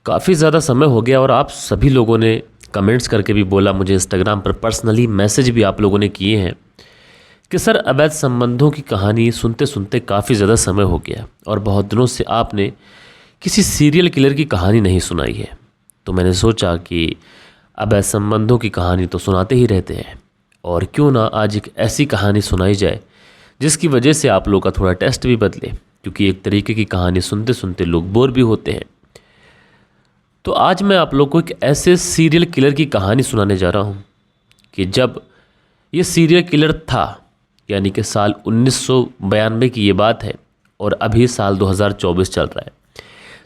काफ़ी ज़्यादा समय हो गया और आप सभी लोगों ने कमेंट्स करके भी बोला, मुझे इंस्टाग्राम पर पर्सनली मैसेज भी आप लोगों ने किए हैं कि सर अवैध संबंधों की कहानी सुनते सुनते काफ़ी ज़्यादा समय हो गया और बहुत दिनों से आपने किसी सीरियल किलर की कहानी नहीं सुनाई है। तो मैंने सोचा कि अवैध संबंधों की कहानी तो सुनाते ही रहते हैं और क्यों ना आज एक ऐसी कहानी सुनाई जाए जिसकी वजह से आप लोग का थोड़ा टेस्ट भी बदले, क्योंकि एक तरीके की कहानी सुनते सुनते लोग बोर भी होते हैं। तो आज मैं आप लोग को एक ऐसे सीरियल किलर की कहानी सुनाने जा रहा हूँ कि जब ये सीरियल किलर था, यानी कि साल 1992 की ये बात है और अभी साल 2024 चल रहा है।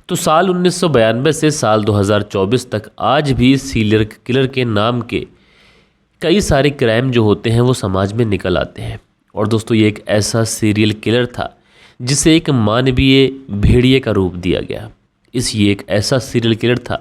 तो साल 1992 से साल 2024 तक आज भी सीरियल किलर के नाम के कई सारे क्राइम जो होते हैं वो समाज में निकल आते हैं। और दोस्तों, ये एक ऐसा सीरियल किलर था जिसे एक मानवीय भेड़िए का रूप दिया गया। ये एक ऐसा सीरियल किलर था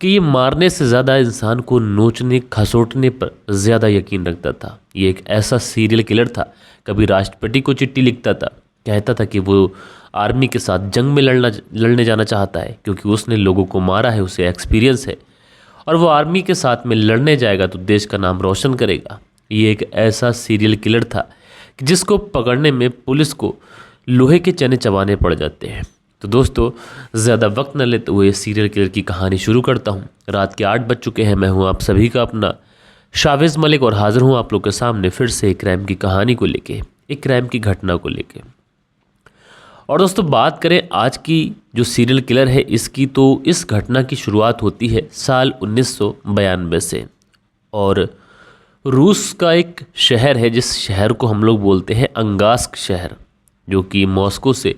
कि ये मारने से ज़्यादा इंसान को नोचने खसोटने पर ज़्यादा यकीन रखता था। ये एक ऐसा सीरियल किलर था, कभी राष्ट्रपति को चिट्ठी लिखता था, कहता था कि वो आर्मी के साथ जंग में लड़ने जाना चाहता है क्योंकि उसने लोगों को मारा है, उसे एक्सपीरियंस है और वो आर्मी के साथ में लड़ने जाएगा तो देश का नाम रोशन करेगा। ये एक ऐसा सीरियल किलर था कि जिसको पकड़ने में पुलिस को लोहे के चने चबाने पड़ जाते हैं। तो दोस्तों, ज़्यादा वक्त न लेते हुए सीरियल किलर की कहानी शुरू करता हूँ। रात के 8 बज चुके हैं। मैं हूँ आप सभी का अपना शावेज़ मलिक और हाज़िर हूँ आप लोग के सामने फिर से एक क्राइम की कहानी को लेके, एक क्राइम की घटना को लेके। और दोस्तों, बात करें आज की जो सीरियल किलर है इसकी, तो इस घटना की शुरुआत होती है साल 1992 से। और रूस का एक शहर है जिस शहर को हम लोग बोलते हैं अंगास्क शहर, जो कि मॉस्को से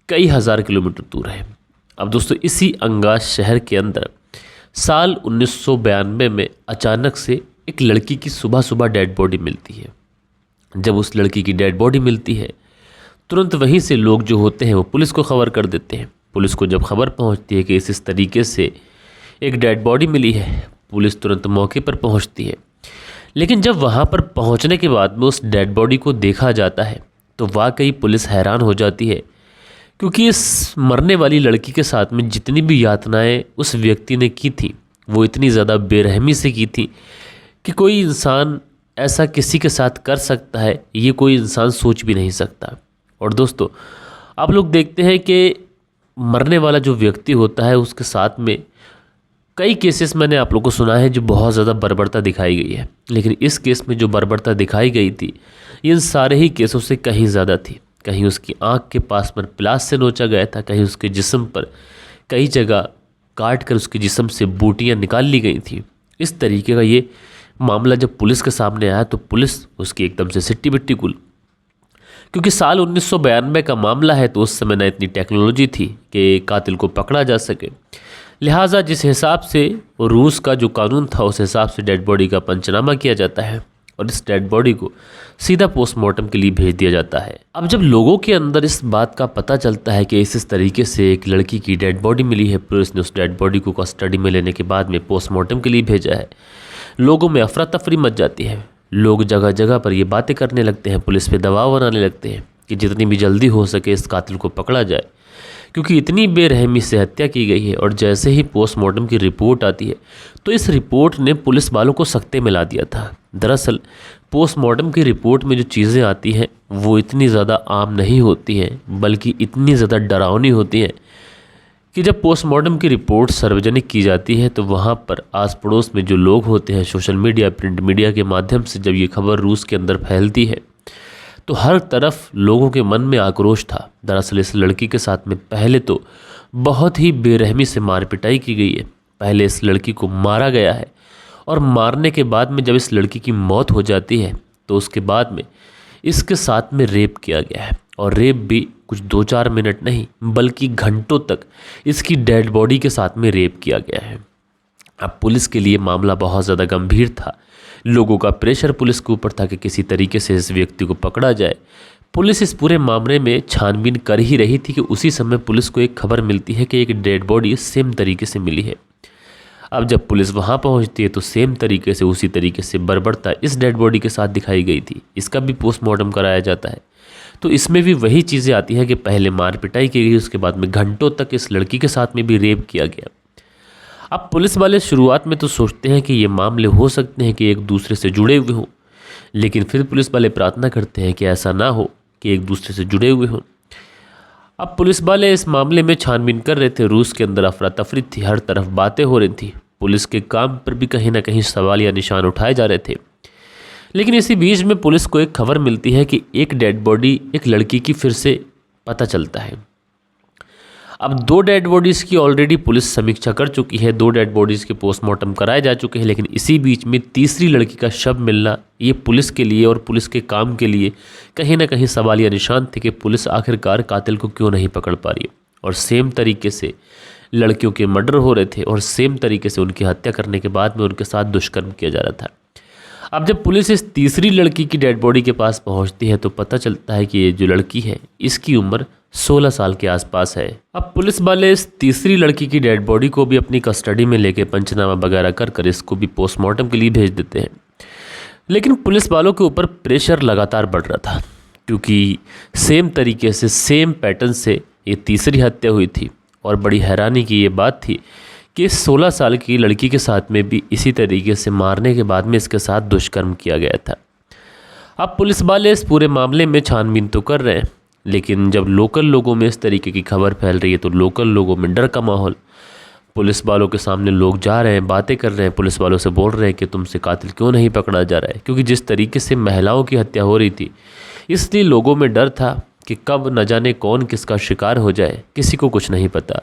कई हज़ार किलोमीटर दूर है। अब दोस्तों, इसी अंगास शहर के अंदर साल 1992 में अचानक से एक लड़की की सुबह सुबह डेड बॉडी मिलती है। जब उस लड़की की डेड बॉडी मिलती है, तुरंत वहीं से लोग जो होते हैं वो पुलिस को खबर कर देते हैं। पुलिस को जब खबर पहुंचती है कि इस तरीके से एक डेड बॉडी मिली है, पुलिस तुरंत मौके पर पहुंचती है। लेकिन जब वहां पर पहुंचने के बाद में उस डेड बॉडी को देखा जाता है तो वाकई पुलिस हैरान हो जाती है, क्योंकि इस मरने वाली लड़की के साथ में जितनी भी यातनाएं उस व्यक्ति ने की थी वो इतनी ज़्यादा बेरहमी से की थी कि कोई इंसान ऐसा किसी के साथ कर सकता है ये कोई इंसान सोच भी नहीं सकता। और दोस्तों, आप लोग देखते हैं कि मरने वाला जो व्यक्ति होता है उसके साथ में कई केसेस मैंने आप लोगों को सुना है जो बहुत ज़्यादा बर्बरता दिखाई गई है, लेकिन इस केस में जो बर्बरता दिखाई गई थी इन सारे ही केसों से कहीं ज़्यादा थी। कहीं उसकी आंख के पास पर प्लास से नोचा गया था, कहीं उसके जिस्म पर कई जगह काट कर उसके जिस्म से बूटियां निकाल ली गई थी। इस तरीके का ये मामला जब पुलिस के सामने आया तो पुलिस उसकी एकदम से सिट्टी बिट्टी कुल, क्योंकि साल 1992 का मामला है तो उस समय ना इतनी टेक्नोलॉजी थी कि कातिल को पकड़ा जा सके। लिहाजा जिस हिसाब से रूस का जो कानून था उस हिसाब से डेड बॉडी का पंचनामा किया जाता है और इस डेड बॉडी को सीधा पोस्टमार्टम के लिए भेज दिया जाता है। अब जब लोगों के अंदर इस बात का पता चलता है कि इस तरीके से एक लड़की की डेड बॉडी मिली है, पुलिस ने उस डेड बॉडी को कस्टडी में लेने के बाद में पोस्टमार्टम के लिए भेजा है, लोगों में अफरा तफरी मच जाती है। लोग जगह जगह पर ये बातें करने लगते हैं, पुलिस पे दबाव बनाने लगते हैं कि जितनी भी जल्दी हो सके इस कातिल को पकड़ा जाए, क्योंकि इतनी बेरहमी से हत्या की गई है। और जैसे ही पोस्टमार्टम की रिपोर्ट आती है तो इस रिपोर्ट ने पुलिस वालों को सकते में ला दिया था। दरअसल पोस्टमार्टम की रिपोर्ट में जो चीज़ें आती हैं वो इतनी ज़्यादा आम नहीं होती हैं, बल्कि इतनी ज़्यादा डरावनी होती हैं कि जब पोस्टमार्टम की रिपोर्ट सार्वजनिक की जाती है तो वहाँ पर आस पड़ोस में जो लोग होते हैं, सोशल मीडिया, प्रिंट मीडिया के माध्यम से जब ये खबर रूस के अंदर फैलती है तो हर तरफ लोगों के मन में आक्रोश था। दरअसल इस लड़की के साथ में पहले तो बहुत ही बेरहमी से मार पिटाई की गई है। पहले इस लड़की को मारा गया है और मारने के बाद में जब इस लड़की की मौत हो जाती है तो उसके बाद में इसके साथ में रेप किया गया है। और रेप भी कुछ 2-4 मिनट नहीं बल्कि घंटों तक इसकी डेड बॉडी के साथ में रेप किया गया है। अब पुलिस के लिए मामला बहुत ज़्यादा गंभीर था। लोगों का प्रेशर पुलिस के ऊपर था कि किसी तरीके से इस व्यक्ति को पकड़ा जाए। पुलिस इस पूरे मामले में छानबीन कर ही रही थी कि उसी समय पुलिस को एक खबर मिलती है कि एक डेड बॉडी सेम तरीके से मिली है। अब जब पुलिस वहां पहुंचती है तो सेम तरीके से उसी तरीके से बर्बरता इस डेड बॉडी के साथ दिखाई गई थी। इसका भी पोस्टमार्टम कराया जाता है। तो इसमें भी वही चीज़ें आती हैं कि पहले मार पिटाई की गई, उसके बाद में घंटों तक इस लड़की के साथ में भी रेप किया गया। अब पुलिस वाले शुरुआत में तो सोचते हैं कि ये मामले हो सकते हैं कि एक दूसरे से जुड़े हुए हों, लेकिन फिर पुलिस वाले प्रार्थना करते हैं कि ऐसा ना हो कि एक दूसरे से जुड़े हुए हों। अब पुलिस वाले इस मामले में छानबीन कर रहे थे। रूस के अंदर अफरा तफरी थी, हर तरफ बातें हो रही थी, पुलिस के काम पर भी कहीं ना कहीं सवाल या निशान उठाए जा रहे थे। लेकिन इसी बीच में पुलिस को एक खबर मिलती है कि एक डेड बॉडी एक लड़की की फिर से पता चलता है। अब 2 डेड बॉडीज़ की ऑलरेडी पुलिस समीक्षा कर चुकी है, 2 डेड बॉडीज़ के पोस्टमार्टम कराए जा चुके हैं, लेकिन इसी बीच में तीसरी लड़की का शव मिलना ये पुलिस के लिए और पुलिस के काम के लिए कहीं ना कहीं सवाल या निशान थे कि पुलिस आखिरकार कातिल को क्यों नहीं पकड़ पा रही है। और सेम तरीके से लड़कियों के मर्डर हो रहे थे और सेम तरीके से उनकी हत्या करने के बाद में उनके साथ दुष्कर्म किया जा रहा था। अब जब पुलिस इस तीसरी लड़की की डेड बॉडी के पास पहुंचती है तो पता चलता है कि ये जो लड़की है इसकी उम्र 16 साल के आसपास है। अब पुलिस वाले इस तीसरी लड़की की डेड बॉडी को भी अपनी कस्टडी में लेके पंचनामा वगैरह कर इसको भी पोस्टमार्टम के लिए भेज देते हैं। लेकिन पुलिस वालों के ऊपर प्रेशर लगातार बढ़ रहा था, क्योंकि सेम तरीके से सेम पैटर्न से ये तीसरी हत्या हुई थी। और बड़ी हैरानी की ये बात थी कि 16 साल की लड़की के साथ में भी इसी तरीके से मारने के बाद में इसके साथ दुष्कर्म किया गया था। अब पुलिस वाले इस पूरे मामले में छानबीन तो कर रहे हैं, लेकिन जब लोकल लोगों में इस तरीके की खबर फैल रही है तो लोकल लोगों में डर का माहौल। पुलिस वालों के सामने लोग जा रहे हैं, बातें कर रहे हैं, पुलिस वालों से बोल रहे हैं कि तुमसे कातिल क्यों नहीं पकड़ा जा रहा है, क्योंकि जिस तरीके से महिलाओं की हत्या हो रही थी इसलिए लोगों में डर था कि कब न जाने कौन किसका शिकार हो जाए, किसी को कुछ नहीं पता।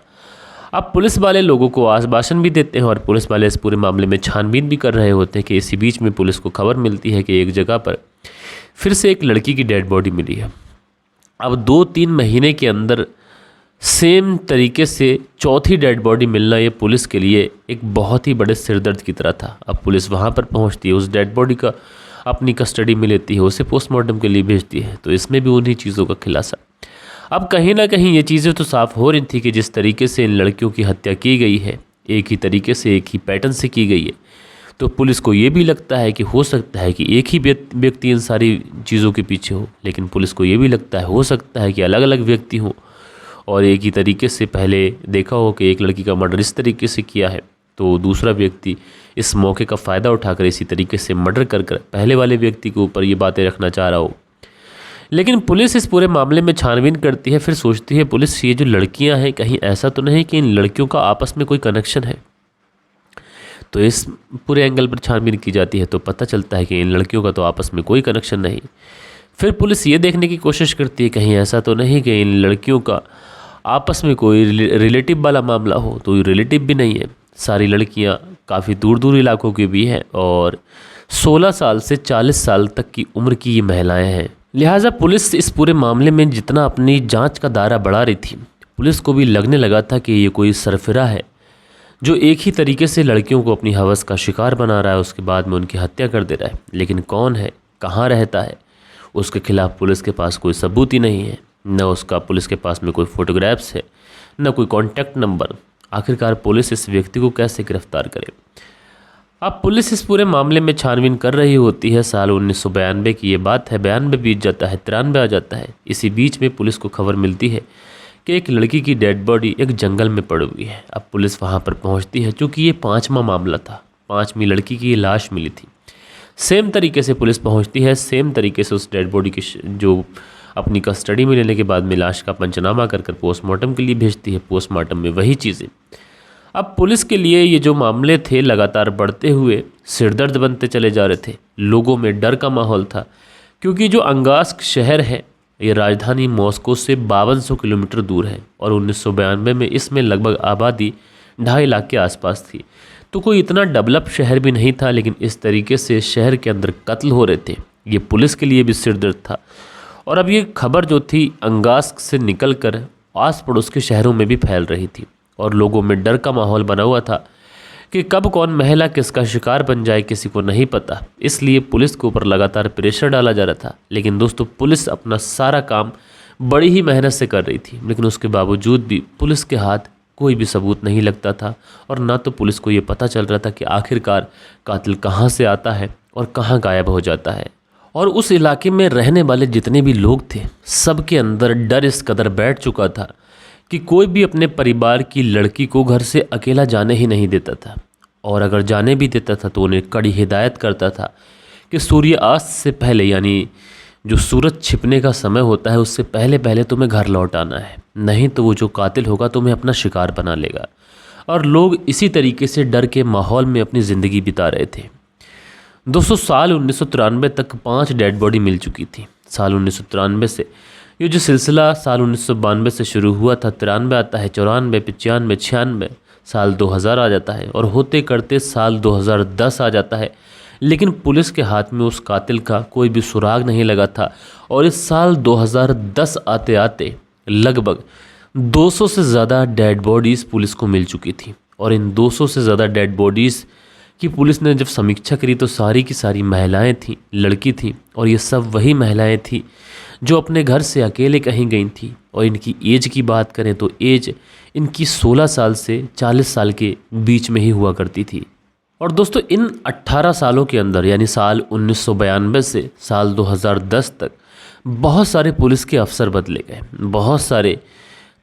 अब पुलिस वाले लोगों को आश्वासन भी देते हैं और पुलिस वाले इस पूरे मामले में छानबीन भी कर रहे होते हैं कि इसी बीच में पुलिस को खबर मिलती है कि एक जगह पर फिर से एक लड़की की डेड बॉडी मिली है। अब 2-3 महीने के अंदर सेम तरीके से चौथी डेड बॉडी मिलना ये पुलिस के लिए एक बहुत ही बड़े सिरदर्द की तरह था। अब पुलिस वहाँ पर पहुँचती है, उस डेड बॉडी का अपनी कस्टडी में लेती है, उसे पोस्टमार्टम के लिए भेजती है, तो इसमें भी उन्हीं चीज़ों का खुलासा। अब कहीं ना कहीं ये चीज़ें तो साफ हो रही थी कि जिस तरीके से इन लड़कियों की हत्या की गई है एक ही तरीके से एक ही पैटर्न से की गई है, तो पुलिस को ये भी लगता है कि हो सकता है कि एक ही व्यक्ति इन सारी चीज़ों के पीछे हो। लेकिन पुलिस को ये भी लगता है हो सकता है कि अलग अलग व्यक्ति हों और एक ही तरीके से पहले देखा हो कि एक लड़की का मर्डर इस तरीके से किया है तो दूसरा व्यक्ति इस मौके का फ़ायदा उठाकर इसी तरीके से मर्डर कर पहले वाले व्यक्ति के ऊपर ये बातें रखना चाह रहा हो। लेकिन पुलिस इस पूरे मामले में छानबीन करती है, फिर सोचती है पुलिस ये जो लड़कियां हैं कहीं ऐसा तो नहीं कि इन लड़कियों का आपस में कोई कनेक्शन है। तो इस पूरे एंगल पर छानबीन की जाती है तो पता चलता है कि इन लड़कियों का तो आपस में कोई कनेक्शन नहीं। फिर पुलिस ये देखने की कोशिश करती है कहीं ऐसा तो नहीं कि इन लड़कियों का आपस में कोई रिलेटिव वाला मामला हो, तो ये रिलेटिव भी नहीं है। सारी लड़कियां काफ़ी दूर दूर इलाकों की भी हैं और 16 साल से 40 साल तक की उम्र की ये महिलाएं हैं। लिहाजा पुलिस इस पूरे मामले में जितना अपनी जांच का दायरा बढ़ा रही थी, पुलिस को भी लगने लगा था कि ये कोई सरफिरा है जो एक ही तरीके से लड़कियों को अपनी हवस का शिकार बना रहा है, उसके बाद में उनकी हत्या कर दे रहा है। लेकिन कौन है, कहाँ रहता है, उसके खिलाफ पुलिस के पास कोई सबूत ही नहीं है, न उसका पुलिस के पास में कोई फोटोग्राफ्स है, न कोई कॉन्टैक्ट नंबर। आखिरकार पुलिस इस व्यक्ति को कैसे गिरफ्तार करे। अब पुलिस इस पूरे मामले में छानबीन कर रही होती है। साल 1992 की ये बात है, 92 बीत जाता है, 93 आ जाता है। इसी बीच में पुलिस को खबर मिलती है कि एक लड़की की डेड बॉडी एक जंगल में पड़ी हुई है। अब पुलिस वहाँ पर पहुँचती है, क्योंकि ये 5वां मामला था, 5वीं लड़की की ये लाश मिली थी। सेम तरीके से पुलिस पहुँचती है, सेम तरीके से उस डेड बॉडी की जो अपनी कस्टडी में लेने के बाद में लाश का पंचनामा कर पोस्टमार्टम के लिए भेजती है। पोस्टमार्टम में वही चीज़ें। अब पुलिस के लिए ये जो मामले थे लगातार बढ़ते हुए सिरदर्द बनते चले जा रहे थे। लोगों में डर का माहौल था, क्योंकि जो अंगास्क शहर है ये राजधानी मॉस्को से 5200 किलोमीटर दूर है और 1992 में इसमें लगभग आबादी 2.5 लाख के आसपास थी। तो कोई इतना डेवलप शहर भी नहीं था, लेकिन इस तरीके से शहर के अंदर कत्ल हो रहे थे, ये पुलिस के लिए भी सिरदर्द था। और अब ये खबर जो थी अंगास्क से निकल कर आस पड़ोस के शहरों में भी फैल रही थी और लोगों में डर का माहौल बना हुआ था कि कब कौन महिला किसका शिकार बन जाए, किसी को नहीं पता। इसलिए पुलिस के ऊपर लगातार प्रेशर डाला जा रहा था। लेकिन दोस्तों, पुलिस अपना सारा काम बड़ी ही मेहनत से कर रही थी, लेकिन उसके बावजूद भी पुलिस के हाथ कोई भी सबूत नहीं लगता था और ना तो पुलिस को ये पता चल रहा था कि आखिरकार कातिल कहाँ से आता है और कहाँ गायब हो जाता है। और उस इलाके में रहने वाले जितने भी लोग थे सबके अंदर डर इस कदर बैठ चुका था कि कोई भी अपने परिवार की लड़की को घर से अकेला जाने ही नहीं देता था, और अगर जाने भी देता था तो उन्हें कड़ी हिदायत करता था कि सूर्यास्त से पहले, यानी जो सूरज छिपने का समय होता है उससे पहले पहले तुम्हें घर लौट आना है, नहीं तो वो जो कातिल होगा तुम्हें अपना शिकार बना लेगा। और लोग इसी तरीके से डर के माहौल में अपनी ज़िंदगी बिता रहे थे। दोस्तों, साल 1993 तक 5 डेड बॉडी मिल चुकी थी। साल 1993 से ये जो सिलसिला साल 1992 से शुरू हुआ था, 93 आता है, 94, 95, 96, साल 2000 आ जाता है और होते करते साल 2010 आ जाता है, लेकिन पुलिस के हाथ में उस कातिल का कोई भी सुराग नहीं लगा था। और इस साल 2010 आते आते लगभग 200 से ज़्यादा डेड बॉडीज़ पुलिस को मिल चुकी थी। और इन 200 से ज़्यादा डेड बॉडीज़ की पुलिस ने जब समीक्षा करी तो सारी की सारी महिलाएं थीं, लड़की थीं, और ये सब वही महिलाएं थीं जो अपने घर से अकेले कहीं गई थीं। और इनकी एज की बात करें तो एज इनकी 16 साल से 40 साल के बीच में ही हुआ करती थी। और दोस्तों, इन 18 सालों के अंदर, यानी साल 1992 से साल 2010 तक बहुत सारे पुलिस के अफसर बदले गए, बहुत सारे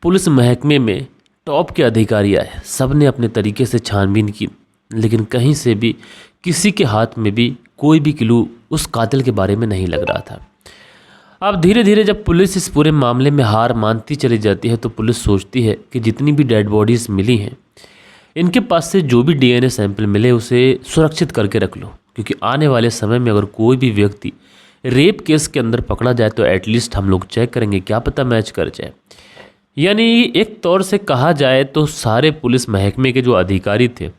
पुलिस महकमे में टॉप के अधिकारी आए, सब ने अपने तरीके से छानबीन की, लेकिन कहीं से भी किसी के हाथ में भी कोई भी क्लू उस कातिल के बारे में नहीं लग रहा था। अब धीरे धीरे जब पुलिस इस पूरे मामले में हार मानती चली जाती है तो पुलिस सोचती है कि जितनी भी डेड बॉडीज़ मिली हैं इनके पास से जो भी डीएनए सैंपल मिले उसे सुरक्षित करके रख लो, क्योंकि आने वाले समय में अगर कोई भी व्यक्ति रेप केस के अंदर पकड़ा जाए तो एटलीस्ट हम लोग चेक करेंगे, क्या पता मैच कर जाए। यानी एक तौर से कहा जाए तो सारे पुलिस महकमे के जो अधिकारी थे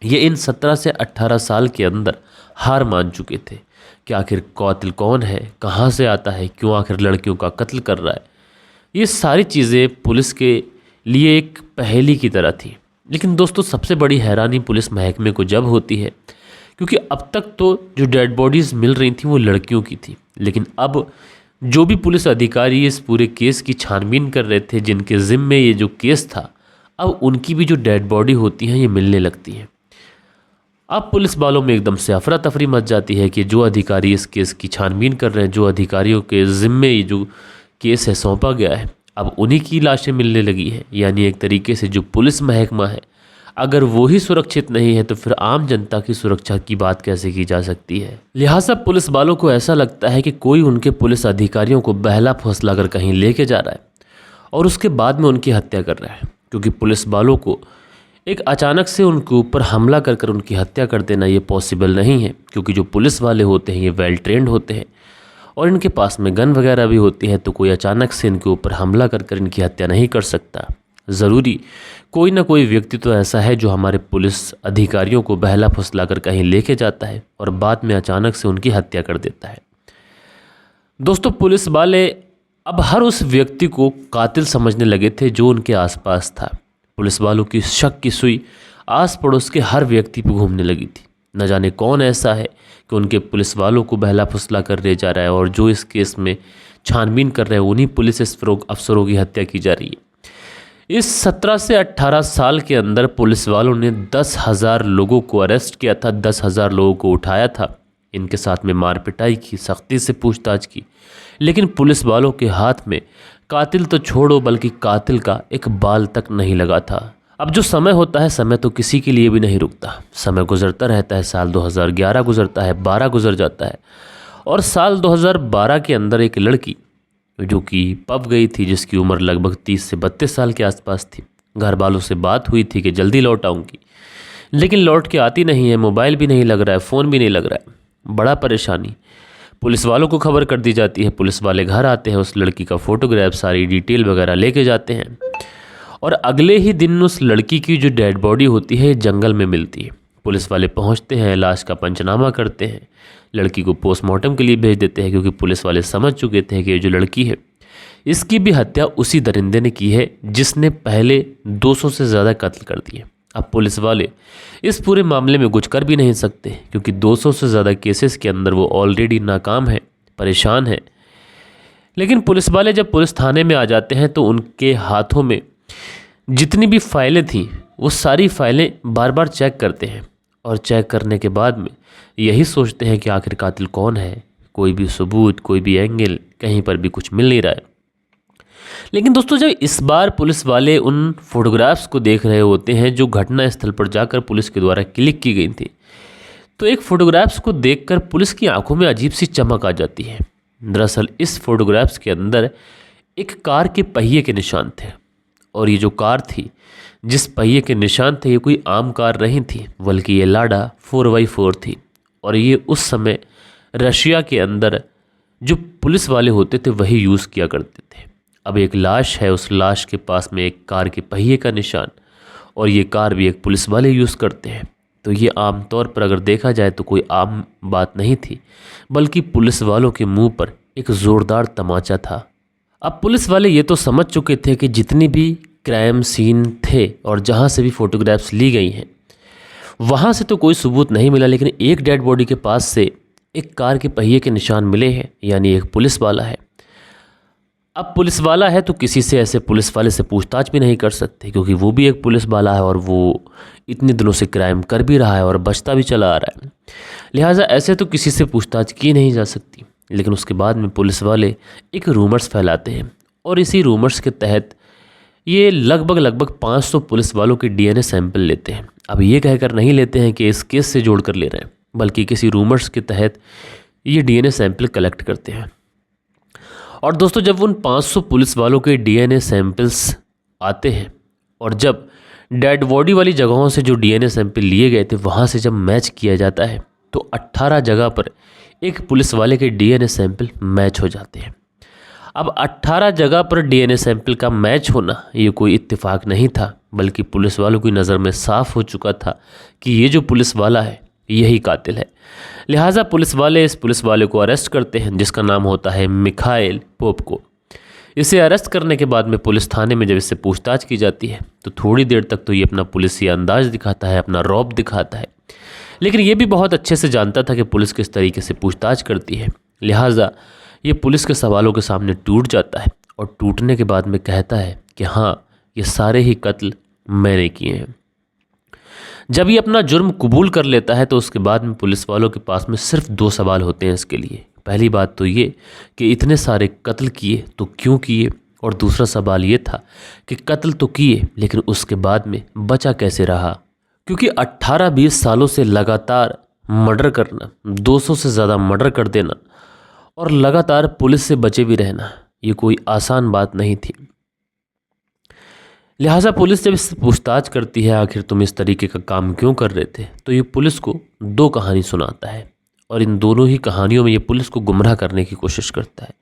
ये इन 17 से 18 साल के अंदर हार मान चुके थे कि आखिर कातिल कौन है, कहाँ से आता है, क्यों आखिर लड़कियों का कत्ल कर रहा है। ये सारी चीज़ें पुलिस के लिए एक पहेली की तरह थी। लेकिन दोस्तों, सबसे बड़ी हैरानी पुलिस महकमे को जब होती है, क्योंकि अब तक तो जो डेड बॉडीज़ मिल रही थी वो लड़कियों की थी, लेकिन अब जो भी पुलिस अधिकारी इस पूरे केस की छानबीन कर रहे थे, जिनके ज़िम्मे ये जो केस था, अब उनकी भी जो डेड बॉडी होती हैं ये मिलने लगती हैं। अब पुलिस वालों में एकदम से अफरा तफरी मच जाती है कि जो अधिकारी इस केस की छानबीन कर रहे हैं, जो अधिकारियों के ज़िम्मे ये जो केस है सौंपा गया है, अब उन्हीं की लाशें मिलने लगी हैं। यानी एक तरीके से जो पुलिस महकमा है, अगर वो ही सुरक्षित नहीं है तो फिर आम जनता की सुरक्षा की बात कैसे की जा सकती है। लिहाजा पुलिस वालों को ऐसा लगता है कि कोई उनके पुलिस अधिकारियों को बहला फुसला कर कहीं लेके जा रहा है और उसके बाद में उनकी हत्या कर रहा है, क्योंकि पुलिस वालों को एक अचानक से उनके ऊपर हमला कर कर उनकी हत्या कर देना ये पॉसिबल नहीं है, क्योंकि जो पुलिस वाले होते हैं ये वेल ट्रेंड होते हैं और इनके पास में गन वगैरह भी होती है, तो कोई अचानक से इनके ऊपर हमला कर कर इनकी हत्या नहीं कर सकता। ज़रूरी कोई ना कोई व्यक्ति तो ऐसा है जो हमारे पुलिस अधिकारियों को बहला फुसला कर कहीं लेके जाता है और बाद में अचानक से उनकी हत्या कर देता है। दोस्तों, पुलिस वाले अब हर उस व्यक्ति को कातिल समझने लगे थे जो उनके आसपास था। पुलिस वालों की शक की सुई आस पड़ोस के हर व्यक्ति पर घूमने लगी थी। न जाने कौन ऐसा है कि उनके पुलिस वालों को बहला फुसला कर ले जा रहा है और जो इस केस में छानबीन कर रहे हैं उन्हीं पुलिस अफसरों की हत्या की जा रही है। इस 17 से 18 साल के अंदर पुलिस वालों ने 10,000 लोगों को अरेस्ट किया था, 10,000 लोगों को उठाया था, इनके साथ में मार पिटाई की, सख्ती से पूछताछ की, लेकिन पुलिस वालों के हाथ में कातिल तो छोड़ो बल्कि कातिल का एक बाल तक नहीं लगा था। अब जो समय होता है, समय तो किसी के लिए भी नहीं रुकता, समय गुजरता रहता है। साल 2011 गुजरता है, 12 गुजर जाता है और साल 2012 के अंदर एक लड़की जो कि पब गई थी, जिसकी उम्र लगभग 30 से 32 साल के आसपास थी, घर वालों से बात हुई थी कि जल्दी लौट आऊँगी, लेकिन लौट के आती नहीं है, मोबाइल भी नहीं लग रहा है, फ़ोन भी नहीं लग रहा है। बड़ा परेशानी। पुलिस वालों को खबर कर दी जाती है, पुलिस वाले घर आते हैं, उस लड़की का फ़ोटोग्राफ, सारी डिटेल वगैरह लेके जाते हैं और अगले ही दिन उस लड़की की जो डेड बॉडी होती है जंगल में मिलती है। पुलिस वाले पहुंचते हैं, लाश का पंचनामा करते हैं, लड़की को पोस्टमार्टम के लिए भेज देते हैं, क्योंकि पुलिस वाले समझ चुके थे कि ये जो लड़की है इसकी भी हत्या उसी दरिंदे ने की है जिसने पहले 200 से ज़्यादा कत्ल कर दिए। अब पुलिस वाले इस पूरे मामले में कुछ कर भी नहीं सकते, क्योंकि 200 से ज़्यादा केसेस के अंदर वो ऑलरेडी नाकाम है, परेशान है। लेकिन पुलिस वाले जब पुलिस थाने में आ जाते हैं तो उनके हाथों में जितनी भी फाइलें थीं वो सारी फाइलें बार बार चेक करते हैं और चेक करने के बाद में यही सोचते हैं कि आखिर कातिल कौन है, कोई भी सबूत, कोई भी एंगल, कहीं पर भी कुछ मिल नहीं रहा है। लेकिन दोस्तों जब इस बार पुलिस वाले उन फोटोग्राफ्स को देख रहे होते हैं जो घटना स्थल पर जाकर पुलिस के द्वारा क्लिक की गई थी, तो एक फोटोग्राफ्स को देखकर पुलिस की आंखों में अजीब सी चमक आ जाती है। दरअसल इस फोटोग्राफ्स के अंदर एक कार के पहिए के निशान थे, और ये जो कार थी, जिस पहिए के निशान थे, ये कोई आम कार नहीं थी, बल्कि ये लाडा 4x4 थी। और ये उस समय रशिया के अंदर जो पुलिस वाले होते थे वही यूज़ किया करते थे। अब एक लाश है, उस लाश के पास में एक कार के पहिए का निशान, और ये कार भी एक पुलिस वाले यूज़ करते हैं। तो ये आम तौर पर अगर देखा जाए तो कोई आम बात नहीं थी, बल्कि पुलिस वालों के मुंह पर एक ज़ोरदार तमाचा था। अब पुलिस वाले ये तो समझ चुके थे कि जितनी भी क्राइम सीन थे और जहाँ से भी फ़ोटोग्राफ्स ली गई हैं, वहाँ से तो कोई सबूत नहीं मिला, लेकिन एक डेड बॉडी के पास से एक कार के पहिए के निशान मिले हैं, यानी एक पुलिस वाला है। अब पुलिस वाला है तो किसी से ऐसे पुलिस वाले से पूछताछ भी नहीं कर सकते, क्योंकि वो भी एक पुलिस वाला है और वो इतने दिनों से क्राइम कर भी रहा है और बचता भी चला आ रहा है। लिहाजा ऐसे तो किसी से पूछताछ की नहीं जा सकती। लेकिन उसके बाद में पुलिस वाले एक रूमर्स फैलाते हैं, और इसी रूमर्स के तहत ये लगभग 500 पुलिस वालों के डीएनए सैंपल लेते हैं। अब ये कहकर नहीं लेते हैं कि इस केस से जोड़ कर ले रहे हैं, बल्कि किसी रूमर्स के तहत ये डीएनए सैंपल कलेक्ट करते हैं। और दोस्तों जब उन 500 पुलिस वालों के डीएनए सैंपल्स आते हैं, और जब डेड बॉडी वाली जगहों से जो डीएनए सैंपल लिए गए थे वहाँ से जब मैच किया जाता है, तो 18 जगह पर एक पुलिस वाले के डीएनए सैंपल मैच हो जाते हैं। अब 18 जगह पर डीएनए सैंपल का मैच होना ये कोई इत्तेफाक नहीं था, बल्कि पुलिस वालों की नज़र में साफ हो चुका था कि ये जो पुलिस वाला है यही कातिल है। लिहाजा पुलिस वाले इस पुलिस वाले को अरेस्ट करते हैं, जिसका नाम होता है मिखाइल पोपको। इसे अरेस्ट करने के बाद में पुलिस थाने में जब इससे पूछताछ की जाती है, तो थोड़ी देर तक तो ये अपना पुलिसी अंदाज दिखाता है, अपना रौब दिखाता है, लेकिन ये भी बहुत अच्छे से जानता था कि पुलिस किस तरीके से पूछताछ करती है। लिहाजा ये पुलिस के सवालों के सामने टूट जाता है, और टूटने के बाद में कहता है कि हाँ, ये सारे ही कत्ल मैंने किए हैं। जब ये अपना जुर्म कबूल कर लेता है, तो उसके बाद में पुलिस वालों के पास में सिर्फ 2 सवाल होते हैं इसके लिए। पहली बात तो ये कि इतने सारे कत्ल किए तो क्यों किए, और दूसरा सवाल ये था कि कत्ल तो किए, लेकिन उसके बाद में बचा कैसे रहा। क्योंकि 18-20 सालों से लगातार मर्डर करना, 200 से ज़्यादा मर्डर कर देना, और लगातार पुलिस से बचे भी रहना, ये कोई आसान बात नहीं थी। लिहाजा पुलिस जब इससे पूछताछ करती है आखिर तुम इस तरीके का काम क्यों कर रहे थे, तो ये पुलिस को 2 कहानी सुनाता है, और इन दोनों ही कहानियों में ये पुलिस को गुमराह करने की कोशिश करता है।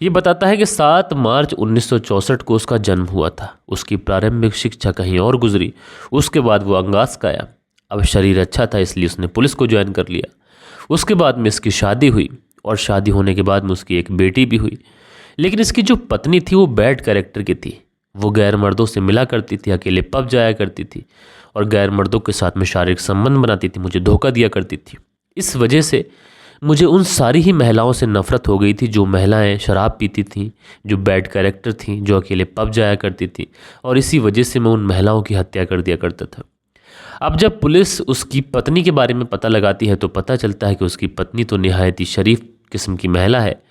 ये बताता है कि 7 मार्च 1964 को उसका जन्म हुआ था, उसकी प्रारंभिक शिक्षा कहीं और गुजरी, उसके बाद वो अंगास आया। अब शरीर अच्छा था इसलिए उसने पुलिस को ज्वाइन कर लिया। उसके बाद में इसकी शादी हुई, और शादी होने के बाद में उसकी एक बेटी भी हुई। लेकिन इसकी जो पत्नी थी वो बैड कैरेक्टर की थी। वो गैर मर्दों से मिला करती थी, अकेले पब जाया करती थी, और गैर मर्दों के साथ में शारीरिक संबंध बनाती थी, मुझे धोखा दिया करती थी। इस वजह से मुझे उन सारी ही महिलाओं से नफ़रत हो गई थी जो महिलाएं शराब पीती थीं, जो बैड कैरेक्टर थीं, जो अकेले पब जाया करती थी, और इसी वजह से मैं उन महिलाओं की हत्या कर दिया करता था। अब जब पुलिस उसकी पत्नी के बारे में पता लगाती है, तो पता चलता है कि उसकी पत्नी तो निहायत ही शरीफ किस्म की महिला है,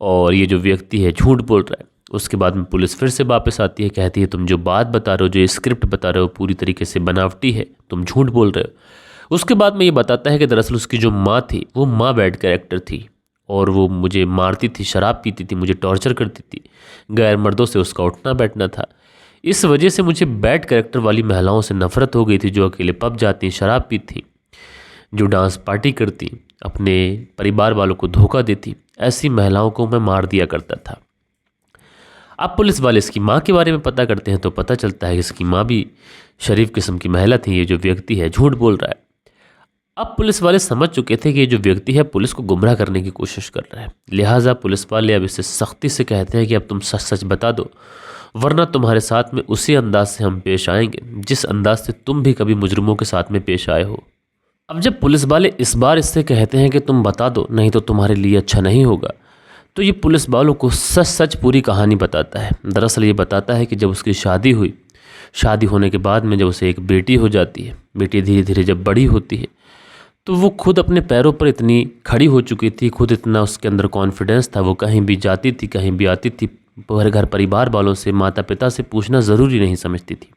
और ये जो व्यक्ति है झूठ बोल रहा है। उसके बाद में पुलिस फिर से वापस आती है, कहती है तुम जो बात बता रहे हो, जो स्क्रिप्ट बता रहे हो, पूरी तरीके से बनावटी है, तुम झूठ बोल रहे हो। उसके बाद में ये बताता है कि दरअसल उसकी जो माँ थी वो माँ बैड कैरेक्टर थी, और वो मुझे मारती थी, शराब पीती थी, मुझे टॉर्चर करती थी, गैर मर्दों से उसका उठना बैठना था। इस वजह से मुझे बैड कैरेक्टर वाली महिलाओं से नफ़रत हो गई थी, जो अकेले पब जाती, शराब पीती, जो डांस पार्टी करती, अपने परिवार वालों को धोखा देती, ऐसी महिलाओं को मैं मार दिया करता था। अब पुलिस वाले इसकी माँ के बारे में पता करते हैं, तो पता चलता है कि इसकी माँ भी शरीफ किस्म की महिला थी, ये जो व्यक्ति है झूठ बोल रहा है। अब पुलिस वाले समझ चुके थे कि ये जो व्यक्ति है पुलिस को गुमराह करने की कोशिश कर रहा है। लिहाजा पुलिस वाले अब इसे सख्ती से कहते हैं कि अब तुम सच सच बता दो, वरना तुम्हारे साथ में उसी अंदाज से हम पेश आएंगे जिस अंदाज से तुम भी कभी मुजरिमों के साथ में पेश आए हो। अब जब पुलिस वाले इस बार इससे कहते हैं कि तुम बता दो, नहीं तो तुम्हारे लिए अच्छा नहीं होगा, तो ये पुलिस वालों को सच सच पूरी कहानी बताता है। दरअसल ये बताता है कि जब उसकी शादी हुई, शादी होने के बाद में जब उसे एक बेटी हो जाती है, बेटी धीरे धीरे जब बड़ी होती है, तो वो खुद अपने पैरों पर इतनी खड़ी हो चुकी थी, खुद इतना उसके अंदर कॉन्फिडेंस था, वो कहीं भी जाती थी, कहीं भी आती थी, घर परिवार वालों से, माता पिता से पूछना ज़रूरी नहीं समझती थी।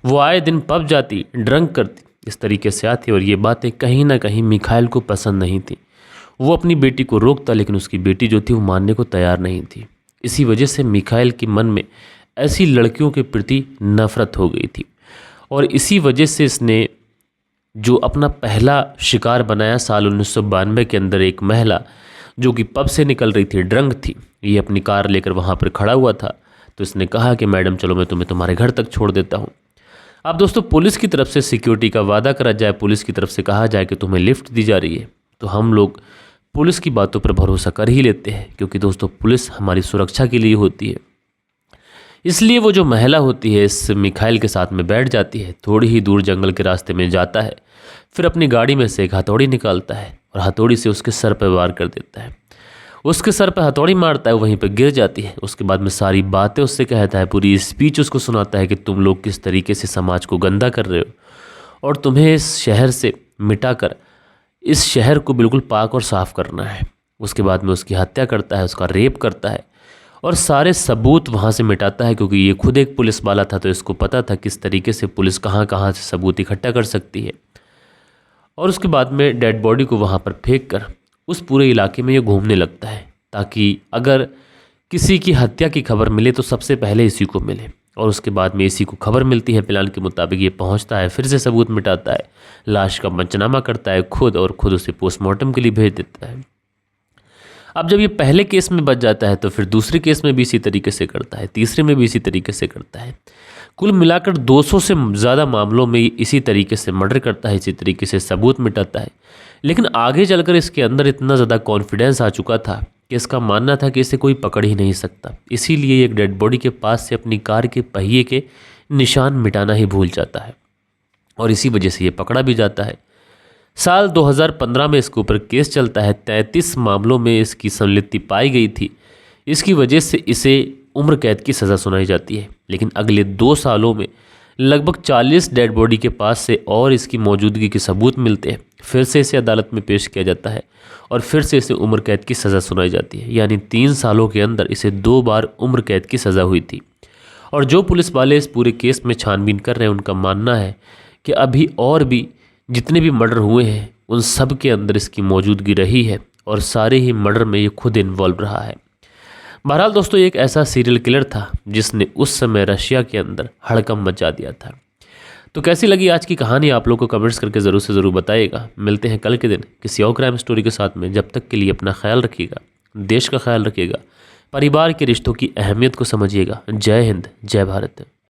वो आए दिन पब जाती, ड्रंक करती, इस तरीके से आती, और ये बातें कहीं ना कहीं मिखाइल को पसंद नहीं थी। वो अपनी बेटी को रोकता, लेकिन उसकी बेटी जो थी वो मानने को तैयार नहीं थी। इसी वजह से मिखाइल के मन में ऐसी लड़कियों के प्रति नफरत हो गई थी, और इसी वजह से इसने जो अपना पहला शिकार बनाया साल 1992 के अंदर, एक महिला जो कि पब से निकल रही थी, ड्रंक थी, ये अपनी कार लेकर वहाँ पर खड़ा हुआ था, तो इसने कहा कि मैडम चलो मैं तुम्हें तुम्हारे घर तक छोड़ देता हूँ। अब दोस्तों पुलिस की तरफ से सिक्योरिटी का वादा करा जाए, पुलिस की तरफ से कहा जाए कि तुम्हें लिफ्ट दी जा रही है, तो हम लोग पुलिस की बातों पर भरोसा कर ही लेते हैं, क्योंकि दोस्तों पुलिस हमारी सुरक्षा के लिए होती है। इसलिए वो जो महिला होती है इस मिखाइल के साथ में बैठ जाती है, थोड़ी ही दूर जंगल के रास्ते में जाता है, फिर अपनी गाड़ी में से एक हथौड़ी निकालता है और हथौड़ी से उसके सर पर वार कर देता है। उसके सर पर हथौड़ी मारता है, वहीं पर गिर जाती है। उसके बाद में सारी बातें उससे कहता है, पूरी स्पीच उसको सुनाता है कि तुम लोग किस तरीके से समाज को गंदा कर रहे हो और तुम्हें इस शहर से मिटाकर इस शहर को बिल्कुल पाक और साफ करना है। उसके बाद में उसकी हत्या करता है, उसका रेप करता है और सारे सबूत वहाँ से मिटाता है, क्योंकि ये खुद एक पुलिस वाला था, तो इसको पता था किस तरीके से पुलिस कहाँ कहाँ से सबूत इकट्ठा कर सकती है। और उसके बाद में डेड बॉडी को वहाँ पर फेंक कर उस पूरे इलाके में ये घूमने लगता है, ताकि अगर किसी की हत्या की खबर मिले तो सबसे पहले इसी को मिले। और उसके बाद में इसी को खबर मिलती है, प्लान के मुताबिक ये पहुंचता है, फिर से सबूत मिटाता है, लाश का पंचनामा करता है खुद, और खुद उसे पोस्टमार्टम के लिए भेज देता है। अब जब ये पहले केस में बच जाता है तो फिर दूसरे केस में भी इसी तरीके से करता है, तीसरे में भी इसी तरीके से करता है। कुल मिलाकर 200 से ज़्यादा मामलों में इसी तरीके से मर्डर करता है, इसी तरीके से सबूत मिटाता है। लेकिन आगे चलकर इसके अंदर इतना ज़्यादा कॉन्फिडेंस आ चुका था कि इसका मानना था कि इसे कोई पकड़ ही नहीं सकता। इसीलिए एक डेड बॉडी के पास से अपनी कार के पहिए के निशान मिटाना ही भूल जाता है, और इसी वजह से ये पकड़ा भी जाता है। साल 2015 में इसके ऊपर केस चलता है, 33 मामलों में इसकी संलिप्ति पाई गई थी। इसकी वजह से इसे उम्र कैद की सज़ा सुनाई जाती है। लेकिन अगले 2 सालों में लगभग 40 डेड बॉडी के पास से और इसकी मौजूदगी के सबूत मिलते हैं। फिर से इसे अदालत में पेश किया जाता है और फिर से इसे उम्र कैद की सज़ा सुनाई जाती है। यानी 3 सालों के अंदर इसे 2 बार उम्र कैद की सज़ा हुई थी। और जो पुलिस वाले इस पूरे केस में छानबीन कर रहे हैं, उनका मानना है कि अभी और भी जितने भी मर्डर हुए हैं उन सब के अंदर इसकी मौजूदगी रही है, और सारे ही मर्डर में ये खुद इन्वॉल्व रहा है। बहरहाल दोस्तों, एक ऐसा सीरियल किलर था जिसने उस समय रशिया के अंदर हड़कंप मचा दिया था। तो कैसी लगी आज की कहानी, आप लोग को कमेंट्स करके ज़रूर से ज़रूर बताइएगा। मिलते हैं कल के दिन किसी और क्राइम स्टोरी के साथ में। जब तक के लिए अपना ख्याल रखिएगा, देश का ख्याल रखिएगा, परिवार के रिश्तों की अहमियत को समझिएगा। जय हिंद, जय भारत।